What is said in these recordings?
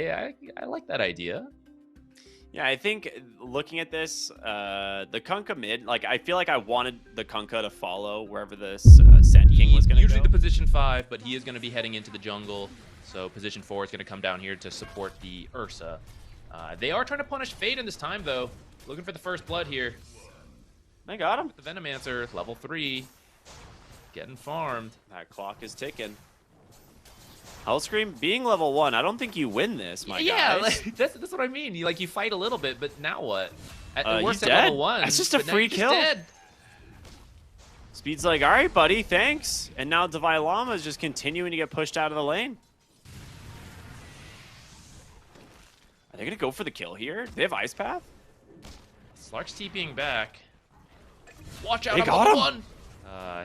I like that idea. Yeah, I think looking at this, the Kunkka mid, like I feel like I wanted the Kunkka to follow wherever this Sand King was going to go. Usually the position 5, but he is going to be heading into the jungle. So position 4 is going to come down here to support the Ursa. They are trying to punish Fade in this time, though. Looking for the first blood here. They got him. The Venomancer, level 3. Getting farmed. That clock is ticking. Hellscream being level 1, I don't think you win this, my guys. Yeah, like, that's what I mean. You fight a little bit, but now what? At worst, he's at dead. level 1. That's just a free kill. Dead. Speed's like, all right, buddy, thanks. And now Divine Llama is just continuing to get pushed out of the lane. Are they going to go for the kill here? Do they have Ice Path? Slark's TPing back. Watch out, they got level him. 1.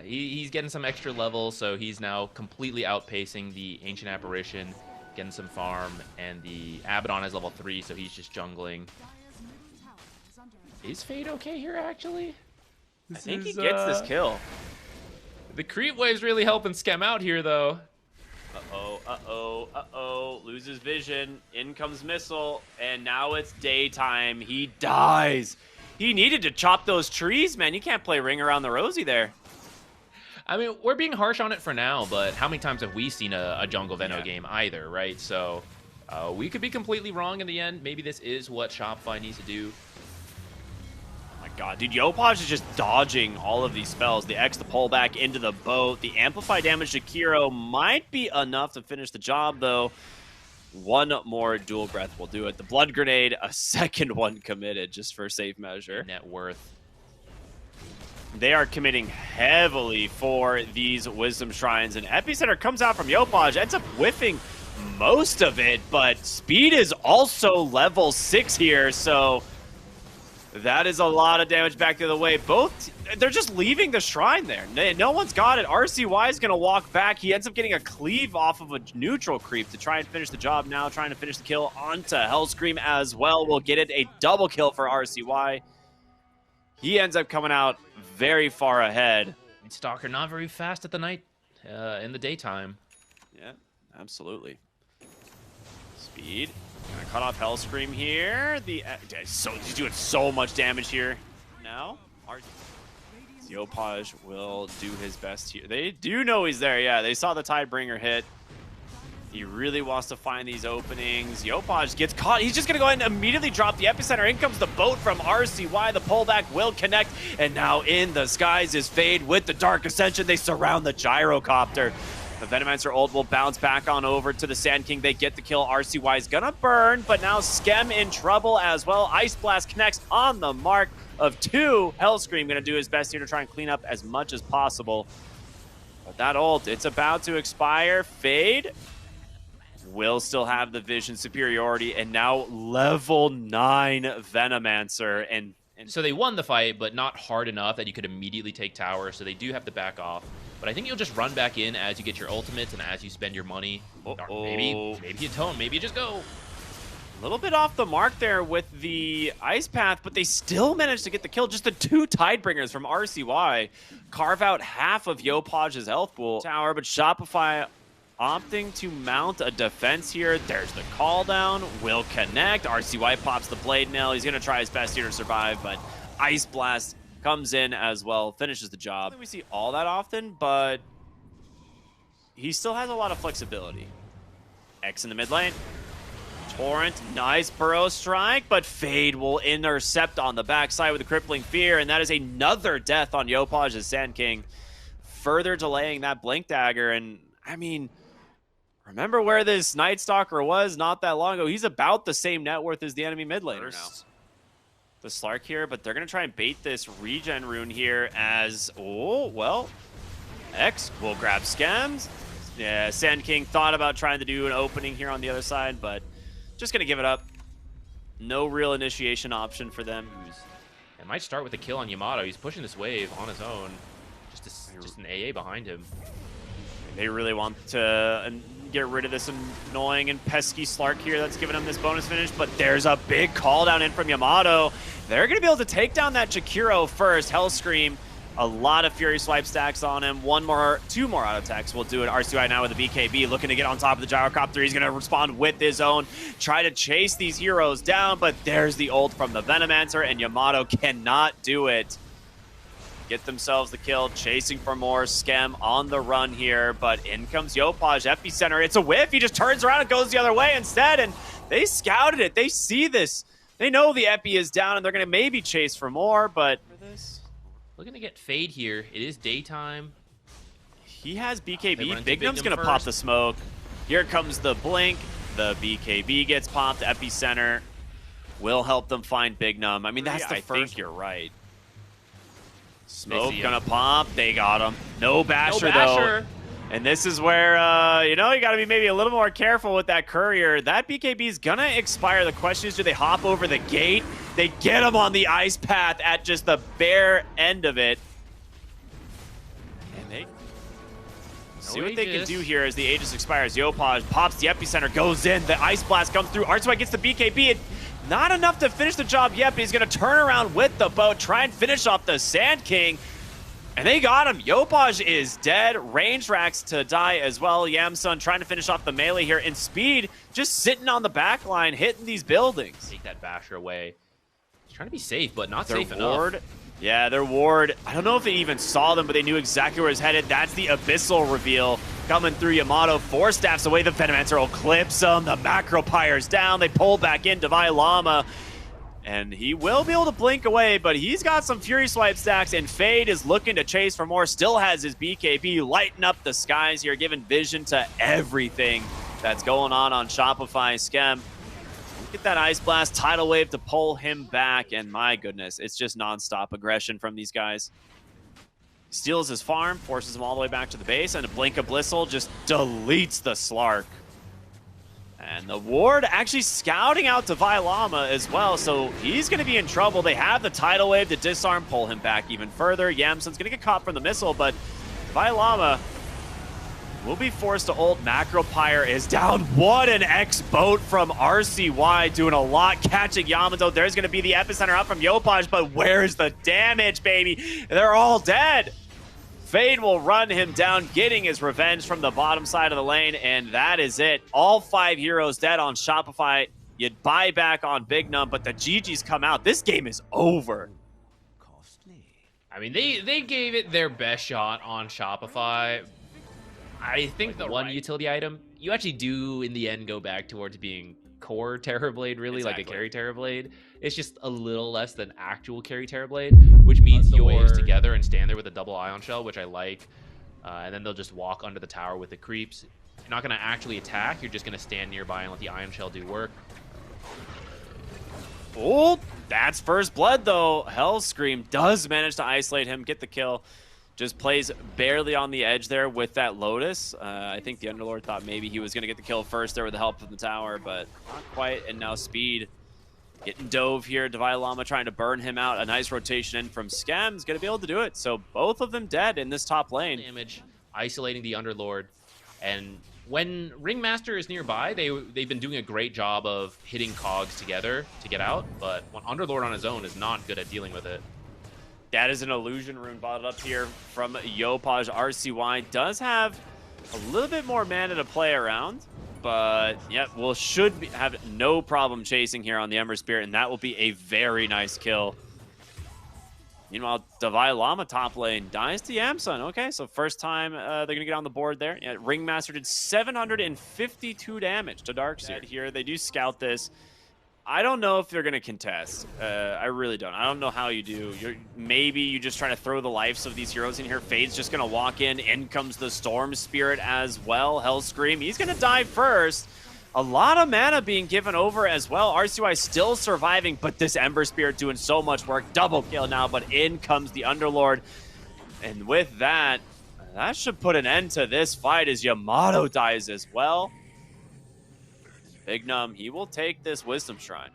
He's getting some extra levels, so he's now completely outpacing the Ancient Apparition, getting some farm, and the Abaddon is level 3, so he's just jungling. Is Fade okay here, actually? I think he gets this kill. The creep wave's really helping Skem out here, though. Uh-oh, uh-oh, uh-oh. Loses vision. In comes Missile, and now it's daytime. He dies. He needed to chop those trees, man. You can't play Ring Around the Rosie there. I mean, we're being harsh on it for now, but how many times have we seen a jungle Veno game either, right? So we could be completely wrong in the end. Maybe this is what Shopify needs to do. Oh my god, dude, YOPAJ is just dodging all of these spells. The X, the pullback into the boat. The amplify damage to Kiro might be enough to finish the job, though. One more dual breath will do it. The blood grenade, a second one committed just for safe measure. Net worth. They are committing heavily for these Wisdom Shrines, and Epicenter comes out from YOPAJ, ends up whiffing most of it, but Speed is also level 6 here, so that is a lot of damage back the other way. Both, they're just leaving the Shrine there. No one's got it. RCY is going to walk back. He ends up getting a cleave off of a neutral creep to try and finish the job now, trying to finish the kill onto Hellscream as well. We'll get it, a double kill for RCY. He ends up coming out very far ahead. Stalker not very fast at the night, in the daytime. Yeah, absolutely. Speed. Gonna cut off Hellscream here. He's doing so much damage here. Now, YOPAJ will do his best here. They do know he's there, yeah. They saw the Tidebringer hit. He really wants to find these openings. YOPAJ gets caught. He's just going to go ahead and immediately drop the Epicenter. In comes the boat from RCY. The pullback will connect. And now in the skies is Fade with the Dark Ascension. They surround the Gyrocopter. The Venomancer ult will bounce back on over to the Sand King. They get the kill. RCY is going to burn, but now Skem in trouble as well. Ice Blast connects on the mark of 2. Hellscream going to do his best here to try and clean up as much as possible. But that ult, it's about to expire. Fade will still have the vision superiority, and now level 9 Venomancer. And so they won the fight, but not hard enough that you could immediately take tower, so they do have to back off. But I think you'll just run back in as you get your ultimates and as you spend your money. Maybe you don't. Maybe you just go. A little bit off the mark there with the Ice Path, but they still managed to get the kill. Just the 2 Tidebringers from RCY carve out half of YOPAJ's health pool tower, but Shopify opting to mount a defense here. There's the call down. Will connect. RCY pops the blade nail. He's going to try his best here to survive, but Ice Blast comes in as well, finishes the job. I don't think we see all that often, but he still has a lot of flexibility. X in the mid lane. Torrent, nice burrow strike, but Fade will intercept on the backside with a crippling fear, and that is another death on YOPAJ's Sand King, further delaying that Blink Dagger. And I mean, remember where this Night Stalker was not that long ago? He's about the same net worth as the enemy mid laner now. The Slark here, but they're going to try and bait this regen rune here as, oh, well, X will grab Skems. Yeah, Sand King thought about trying to do an opening here on the other side, but just going to give it up. No real initiation option for them. It might start with a kill on Yamato. He's pushing this wave on his own. Just an AA behind him. They really want to get rid of this annoying and pesky Slark here that's giving them this bonus finish, but there's a big call down in from Yamato. They're going to be able to take down that Jakiro first. Hellscream A lot of Fury Swipe stacks on him. Two more auto attacks. We'll do it. RCY now with a BKB, looking to get on top of the Gyrocopter. He's going to respond with his own. Try to chase these heroes down, but there's the ult from the Venomancer, and Yamato cannot do it. Get themselves the kill, chasing for more. Skem on the run here, but in comes YOPAJ, Epicenter. It's a whiff. He just turns around and goes the other way instead, and they scouted it. They see this. They know the Epi is down, and they're going to maybe chase for more, but for this... Looking to get Fade here. It is daytime. He has BKB. Bignum's going to pop the smoke. Here comes the blink. The BKB gets popped. Epicenter will help them find Bignum. I mean, that's the first. I think you're right. Smoke going to pop. They got him. No Basher, though. And this is where, you know, you got to be maybe a little more careful with that courier. That BKB is going to expire. The question is, do they hop over the gate? They get him on the ice path at just the bare end of it. And they see what they can do here as the Aegis expires. YOPAJ pops the Epicenter, goes in. The Ice Blast comes through. RCY gets the BKB. Not enough to finish the job yet, but he's going to turn around with the boat, try and finish off the Sand King. And they got him. YOPAJ is dead. Range racks to die as well. Yamsun trying to finish off the melee here. And Speed just sitting on the back line, hitting these buildings. Take that Basher away. He's trying to be safe, but not safe enough. Yeah, their ward. I don't know if they even saw them, but they knew exactly where it's headed. That's the Abyssal reveal coming through Yamato. 4 staffs away. The Venomancer will clips them. The Macro Pyre's down. They pull back in Divine Llama. And he will be able to blink away, but he's got some Fury Swipe stacks, and Fade is looking to chase for more. Still has his BKB, lighting up the skies here, giving vision to everything that's going on Shopify. Skem, get that Ice Blast, Tidal Wave to pull him back, and my goodness, it's just nonstop aggression from these guys. Steals his farm, forces him all the way back to the base, and a Blink of Blissful just deletes the Slark. And the ward actually scouting out Divine Llama as well, so he's going to be in trouble. They have the Tidal Wave to disarm, pull him back even further. Yamsun's going to get caught from the missile, but Divine Llama will be forced to ult. Macro Pyre is down. What an X-Boat from RCY, doing a lot, catching Yamato. There's going to be the Epicenter up from YOPAJ, but where's the damage, baby? They're all dead. Fade will run him down, getting his revenge from the bottom side of the lane, and that is it. All 5 heroes dead on Shopify. You'd buy back on Bignum, but the GG's come out. This game is over. I mean, they gave it their best shot on Shopify. I think the one utility item, you actually do, in the end, go back towards being core Terrorblade, really, like a carry Terrorblade. It's just a little less than actual carry Terrorblade, which means you're waves together and stand there with a double Ion Shell, which I like. And then they'll just walk under the tower with the creeps. You're not going to actually attack. You're just going to stand nearby and let the Ion Shell do work. Oh, that's first blood, though. Hellscream does manage to isolate him, get the kill. Just plays barely on the edge there with that Lotus. I think the Underlord thought maybe he was going to get the kill first there with the help of the tower, but not quite. And now Speed getting dove here. Divine Llama trying to burn him out. A nice rotation in from Skem's going to be able to do it. So both of them dead in this top lane. Damage, isolating the Underlord. And when Ringmaster is nearby, they've been doing a great job of hitting cogs together to get out. But when Underlord on his own is not good at dealing with it. That is an illusion rune bottled up here from YOPAJ. RCY does have a little bit more mana to play around, but yeah, have no problem chasing here on the Ember Spirit, and that will be a very nice kill. Meanwhile, Divine Llama top lane dies to Yamsun. Okay, so first time they're going to get on the board there. Yeah, Ringmaster did 752 damage to Darkseer here. They do scout this. I don't know if they're going to contest. I really don't. I don't know how you do. Maybe you just try to throw the lives of these heroes in here. Fade's just going to walk in. In comes the Storm Spirit as well. Hellscream, he's going to die first. A lot of mana being given over as well. RCY still surviving, but this Ember Spirit doing so much work. Double kill now, but in comes the Underlord. And with that, that should put an end to this fight as Yamato dies as well. Bignum, he will take this Wisdom Shrine.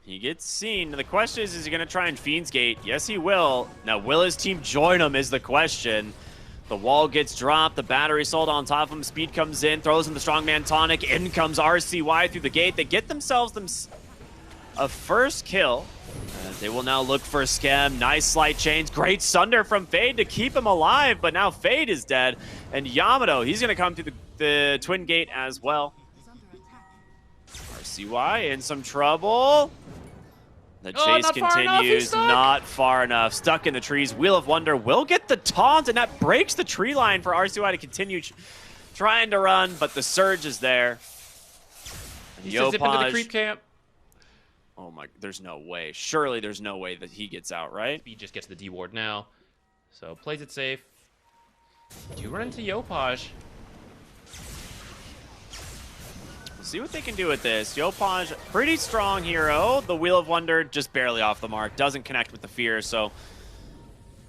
He gets seen. The question is he going to try and Fiend's Gate? Yes, he will. Now, will his team join him is the question. The wall gets dropped. The battery sold on top of him. Speed comes in, throws in the Strongman Tonic. In comes RCY through the gate. They get themselves a first kill. They will now look for Skem. Nice slight chains. Great Sunder from Fade to keep him alive, but now Fade is dead. And Yamato, he's going to come to the Twin Gate as well. RCY in some trouble. The chase continues. Not far enough. Stuck in the trees. Wheel of Wonder will get the taunt, and that breaks the tree line for RCY to continue trying to run, but the surge is there. He's just zipping to the creep camp. Oh my, there's no way. Surely there's no way that he gets out, right? He just gets the D ward now. So plays it safe. Do run into YOPAJ. We'll see what they can do with this. YOPAJ, pretty strong hero. The Wheel of Wonder just barely off the mark. Doesn't connect with the fear, so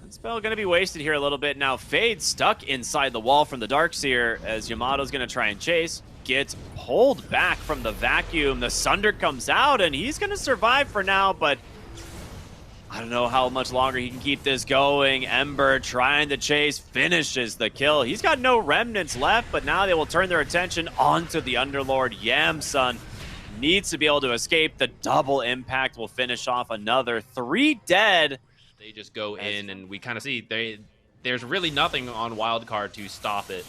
that spell going to be wasted here a little bit. Now Fade stuck inside the wall from the Darkseer as Yamato's going to try and chase. Gets pulled back from the vacuum. The Sunder comes out, and he's going to survive for now, but I don't know how much longer he can keep this going. Ember trying to chase, finishes the kill. He's got no remnants left, but now they will turn their attention onto the Underlord. Yamsun needs to be able to escape. The double impact will finish off another 3 dead. They just go in, and we kind of see there's really nothing on Wildcard to stop it.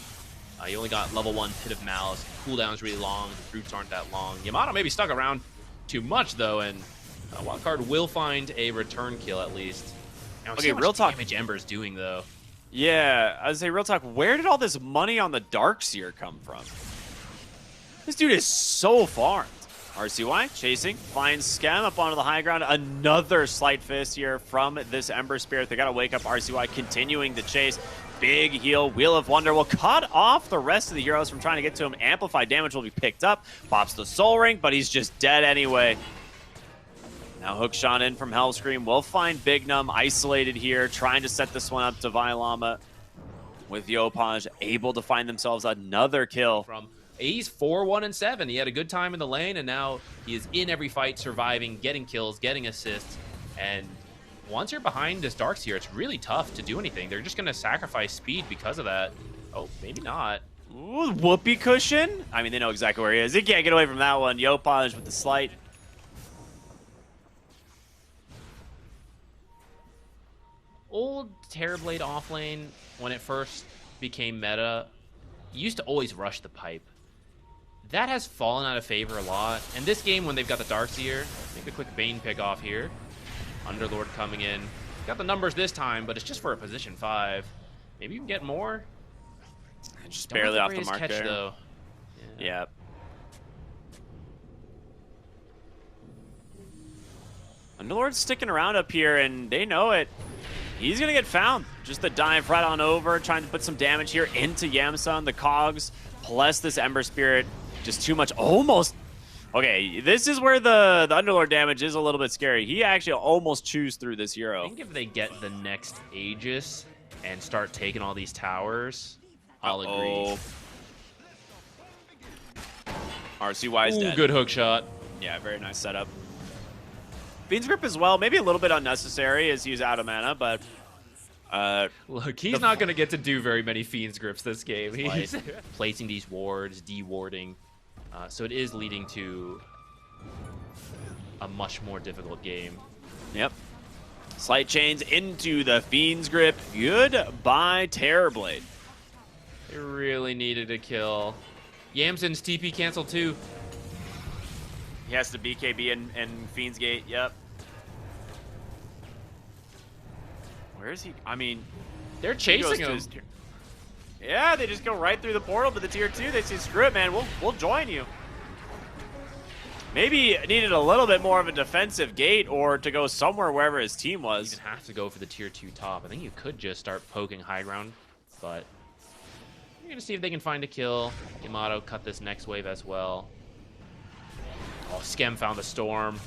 You only got level 1 Pit of Malice. Cooldown's really long. The fruits aren't that long. Yamato maybe stuck around too much, though, and Wildcard will find a return kill at least. Now, okay, real talk. Damage Ember's doing, though. Yeah, I would say real talk. Where did all this money on the Darkseer come from? This dude is so farmed. RCY chasing, finds Skem up onto the high ground. Another slight fist here from this Ember Spirit. They got to wake up RCY, continuing the chase. Big heal. Wheel of Wonder will cut off the rest of the heroes from trying to get to him. Amplified damage will be picked up. Pops the Soul Ring, but he's just dead anyway. Now Hookshot in from Hellscream. We'll find Big Num isolated here, trying to set this one up to Vilama. With YOPAJ able to find themselves another kill. He's 4-1-7. He had a good time in the lane, and now he is in every fight, surviving, getting kills, getting assists, and once you're behind this Darkseer, it's really tough to do anything. They're just going to sacrifice speed because of that. Oh, maybe not. Ooh, whoopee cushion. I mean, they know exactly where he is. He can't get away from that one. YOPAJ with the slight. Old Terrorblade offlane, when it first became meta, used to always rush the pipe. That has fallen out of favor a lot. And this game, when they've got the Darkseer, make a quick Bane pick off here. Underlord coming in. Got the numbers this time, but it's just for a position 5. Maybe you can get more. Just barely off the mark catch, there. Though. Yeah. Underlord's sticking around up here, and they know it. He's going to get found. Just the dive right on over, trying to put some damage here into Yamsun. The Cogs, plus this Ember Spirit. Just too much. Almost. Okay, this is where the Underlord damage is a little bit scary. He actually almost chews through this hero. I think if they get the next Aegis and start taking all these towers, I'll agree. RCY's dead. Good hook shot. Yeah, very nice setup. Fiend's Grip as well, maybe a little bit unnecessary as he's out of mana, but look, he's not going to get to do very many Fiend's Grips this game. He's placing these wards, de-warding. So it is leading to a much more difficult game. Yep. Slight chains into the Fiend's Grip. Goodbye, Terrorblade. They really needed a kill. Yamsun's TP canceled too. He has to BKB in Fiend's Gate, yep. Where is he? I mean, they're chasing him. Yeah, they just go right through the portal to the tier 2. They say, screw it, man, we'll join you. Maybe needed a little bit more of a defensive gate or to go somewhere wherever his team was. You didn't have to go for the tier 2 top. I think you could just start poking high ground, but you're going to see if they can find a kill. Yamato cut this next wave as well. Oh, Skem found the storm.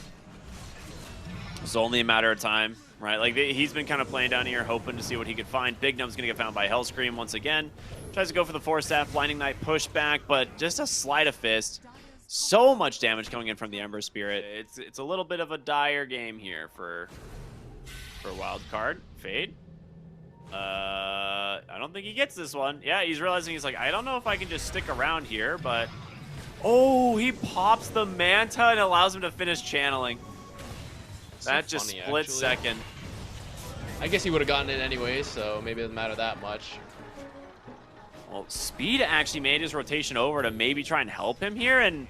It's only a matter of time, right? Like, he's been kind of playing down here, hoping to see what he could find. Big Num's going to get found by Hellscream once again. Tries to go for the Force Staff, Blinding Knight pushback, but just a sleight of fist. So much damage coming in from the Ember Spirit. It's a little bit of a dire game here for Wildcard. Fade. I don't think he gets this one. Yeah, he's realizing he's like, I don't know if I can just stick around here, but... Oh, he pops the Manta and allows him to finish channeling. That just funny, split actually. second. I guess he would have gotten it anyway, so maybe it doesn't matter that much. Well, Speed actually made his rotation over to maybe try and help him here, and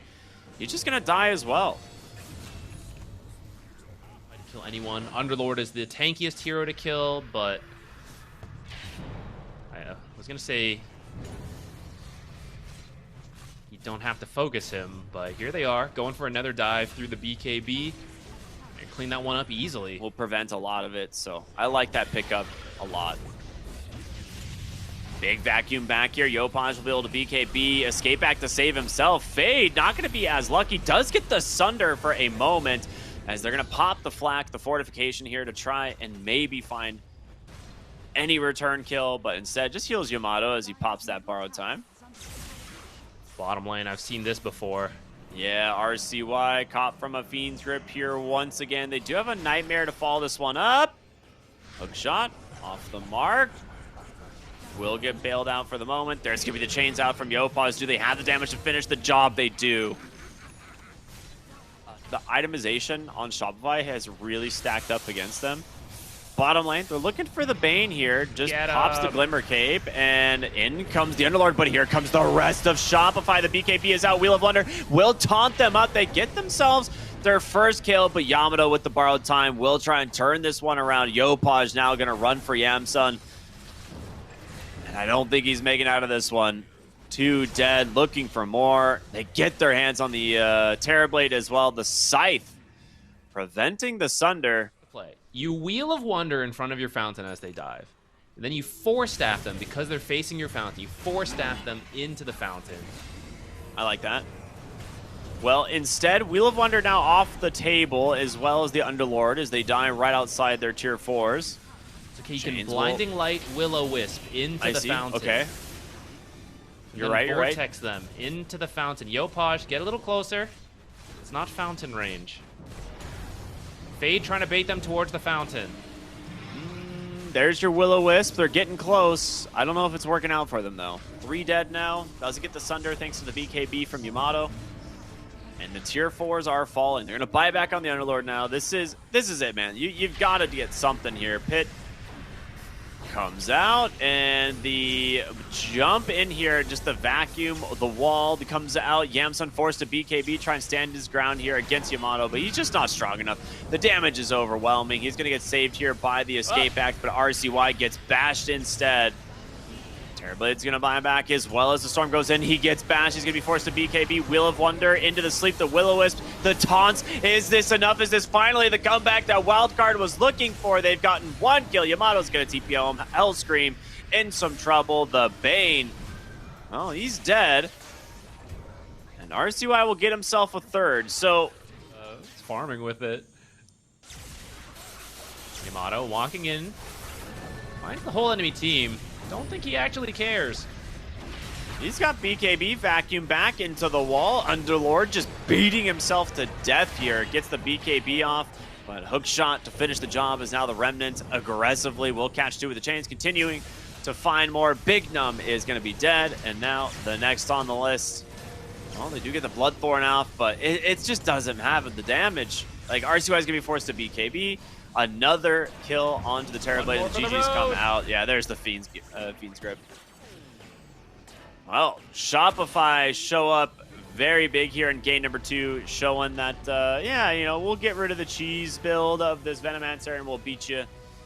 he's just gonna die as well. Kill anyone. Underlord is the tankiest hero to kill, but I was gonna say you don't have to focus him, but here they are going for another dive through the BKB and clean that one up easily. Will prevent a lot of it, so I like that pickup a lot. Big vacuum back here. YOPAJ will be able to BKB, escape back to save himself. Fade, not going to be as lucky. Does get the Sunder for a moment, as they're going to pop the flak, the fortification here to try and maybe find any return kill, but instead just heals Yamato as he pops that borrowed time. Bottom lane, I've seen this before. Yeah, RCY caught from a Fiend's Grip here once again. They do have a Nightmare to follow this one up. Hook shot off the mark. Will get bailed out for the moment. There's going to be the chains out from YOPAJ. Do they have the damage to finish the job? They do. The itemization on Shopify has really stacked up against them. Bottom lane, they're looking for the Bane here. Just pops the Glimmer Cape, and in comes the Underlord, but here comes the rest of Shopify. The BKB is out. Wheel of Wonder will taunt them up. They get themselves their first kill, but Yamato with the borrowed time will try and turn this one around. YOPAJ now going to run for Yamsun. And I don't think he's making out of this one. 2 dead, looking for more. They get their hands on the Terrorblade as well. The Scythe preventing the Sunder. Play. You Wheel of Wonder in front of your fountain as they dive. And then you force staff them because they're facing your fountain. You force staff them into the fountain. I like that. Well, instead, Wheel of Wonder now off the table, as well as the Underlord, as they die right outside their tier 4s. Okay, you can Blinding Light Will-O-Wisp into the fountain. Okay. You're right, you're right. Vortex them into the fountain. YOPAJ, get a little closer. It's not fountain range. Fade trying to bait them towards the fountain. There's your Will-O-Wisp. They're getting close. I don't know if it's working out for them, though. 3 dead now. Doesn't get the Sunder thanks to the BKB from Yamato. And the tier 4s are falling. They're going to buy back on the Underlord now. This is it, man. You've got to get something here. Pit comes out, and the jump in here, just the vacuum, the wall comes out. Yamsun forced to BKB, try and stand his ground here against Yamato, but he's just not strong enough. The damage is overwhelming. He's going to get saved here by the escape act, but RCY gets bashed instead. Terrorblade's going to buy him back as well as the storm goes in. He gets bashed. He's going to be forced to BKB. Wheel of Wonder into the sleep. The Will-O-Wisp. The taunts. Is this enough? Is this finally the comeback that Wildcard was looking for? They've gotten 1 kill. Yamato's going to TPO him. Hellscream in some trouble. The Bane. Well, he's dead. And RCY will get himself a 3rd. So it's farming with it. Yamato walking in. Finds the whole enemy team. Don't think he actually cares. He's got BKB vacuum back into the wall. Underlord just beating himself to death here. Gets the BKB off, but hook shot to finish the job is now the Remnant aggressively will catch 2 with the chains, continuing to find more. Big Num is going to be dead, and now the next on the list. Well, they do get the Bloodthorn off, but it just doesn't have the damage. Like, RCY is going to be forced to BKB. Another kill onto the Terrorblade. The GG's come out. Yeah, there's the Fiend's Grip. Well, Shopify show up very big here in game number 2, showing that, yeah, you know, we'll get rid of the cheese build of this Venomancer and we'll beat you